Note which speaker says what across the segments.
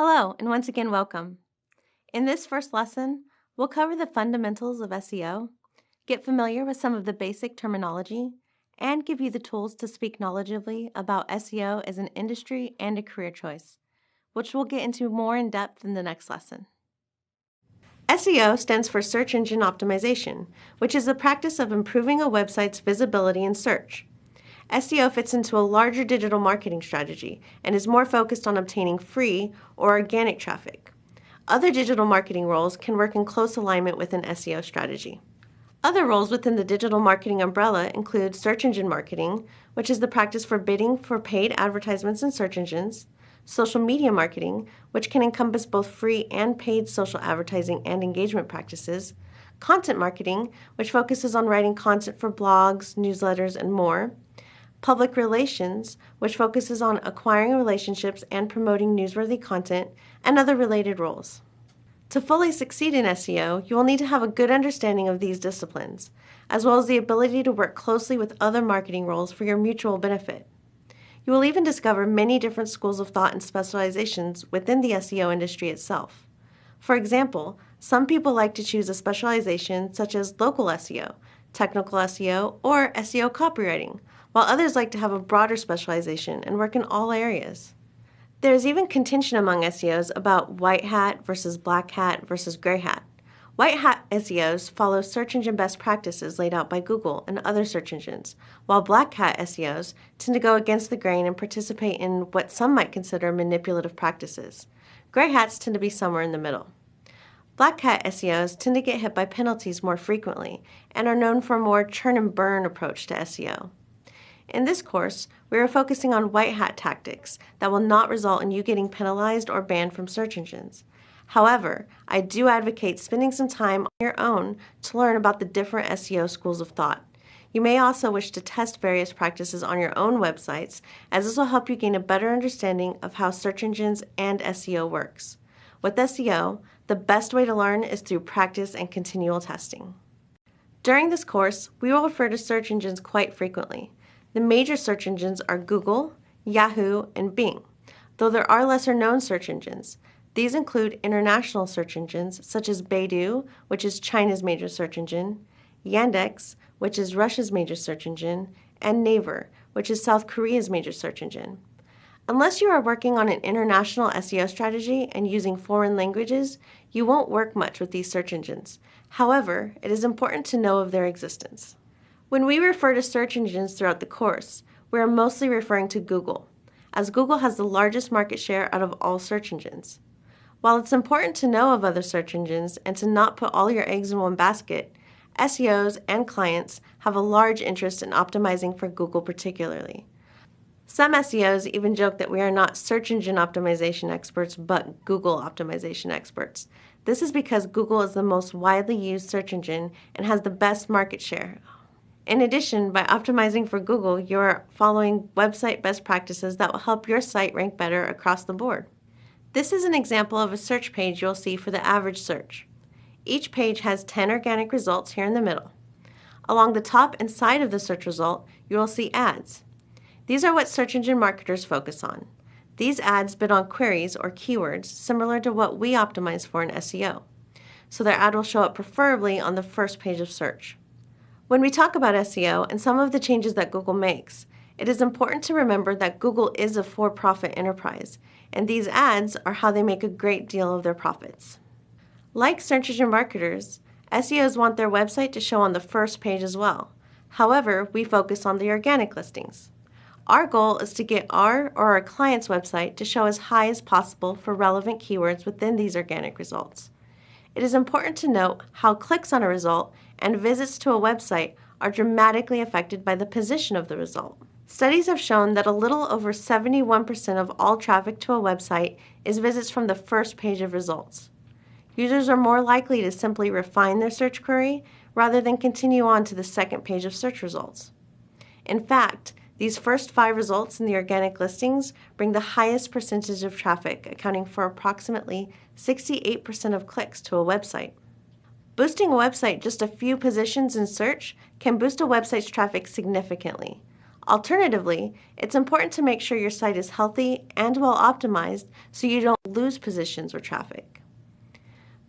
Speaker 1: Hello, and once again, welcome. In this first lesson, we'll cover the fundamentals of SEO, get familiar with some of the basic terminology, and give you the tools to speak knowledgeably about SEO as an industry and a career choice, which we'll get into more in depth in the next lesson. SEO stands for Search Engine Optimization, which is the practice of improving a website's visibility in search. SEO fits into a larger digital marketing strategy and is more focused on obtaining free or organic traffic. Other digital marketing roles can work in close alignment with an SEO strategy. Other roles within the digital marketing umbrella include search engine marketing, which is the practice for bidding for paid advertisements in search engines, social media marketing, which can encompass both free and paid social advertising and engagement practices, content marketing, which focuses on writing content for blogs, newsletters, and more, public relations, which focuses on acquiring relationships and promoting newsworthy content, and other related roles. To fully succeed in SEO, you will need to have a good understanding of these disciplines, as well as the ability to work closely with other marketing roles for your mutual benefit. You will even discover many different schools of thought and specializations within the SEO industry itself. For example, some people like to choose a specialization such as local SEO, technical SEO, or SEO copywriting, while others like to have a broader specialization and work in all areas. There is even contention among SEOs about white hat versus black hat versus gray hat. White hat SEOs follow search engine best practices laid out by Google and other search engines, while black hat SEOs tend to go against the grain and participate in what some might consider manipulative practices. Gray hats tend to be somewhere in the middle. Black hat SEOs tend to get hit by penalties more frequently and are known for a more churn and burn approach to SEO. In this course, we are focusing on white hat tactics that will not result in you getting penalized or banned from search engines. However, I do advocate spending some time on your own to learn about the different SEO schools of thought. You may also wish to test various practices on your own websites, as this will help you gain a better understanding of how search engines and SEO works. With SEO, the best way to learn is through practice and continual testing. During this course, we will refer to search engines quite frequently. The major search engines are Google, Yahoo, and Bing, though there are lesser-known search engines. These include international search engines such as Baidu, which is China's major search engine, Yandex, which is Russia's major search engine, and Naver, which is South Korea's major search engine. Unless you are working on an international SEO strategy and using foreign languages, you won't work much with these search engines. However, it is important to know of their existence. When we refer to search engines throughout the course, we are mostly referring to Google, as Google has the largest market share out of all search engines. While it's important to know of other search engines and to not put all your eggs in one basket, SEOs and clients have a large interest in optimizing for Google particularly. Some SEOs even joke that we are not search engine optimization experts, but Google optimization experts. This is because Google is the most widely used search engine and has the best market share. In addition, by optimizing for Google, you are following website best practices that will help your site rank better across the board. This is an example of a search page you'll see for the average search. Each page has 10 organic results here in the middle. Along the top and side of the search result, you will see ads. These are what search engine marketers focus on. These ads bid on queries or keywords similar to what we optimize for in SEO, so their ad will show up preferably on the first page of search. When we talk about SEO and some of the changes that Google makes, it is important to remember that Google is a for-profit enterprise, and these ads are how they make a great deal of their profits. Like search engine marketers, SEOs want their website to show on the first page as well. However, we focus on the organic listings. Our goal is to get our or our client's website to show as high as possible for relevant keywords within these organic results. It is important to note how clicks on a result and visits to a website are dramatically affected by the position of the result. Studies have shown that a little over 71% of all traffic to a website is visits from the first page of results. Users are more likely to simply refine their search query rather than continue on to the second page of search results. In fact, these first 5 results in the organic listings bring the highest percentage of traffic, accounting for approximately 68% of clicks to a website. Boosting a website just a few positions in search can boost a website's traffic significantly. Alternatively, it's important to make sure your site is healthy and well optimized so you don't lose positions or traffic.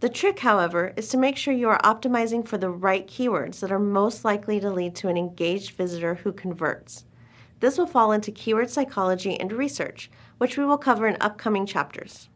Speaker 1: The trick, however, is to make sure you are optimizing for the right keywords that are most likely to lead to an engaged visitor who converts. This will fall into keyword psychology and research, which we will cover in upcoming chapters.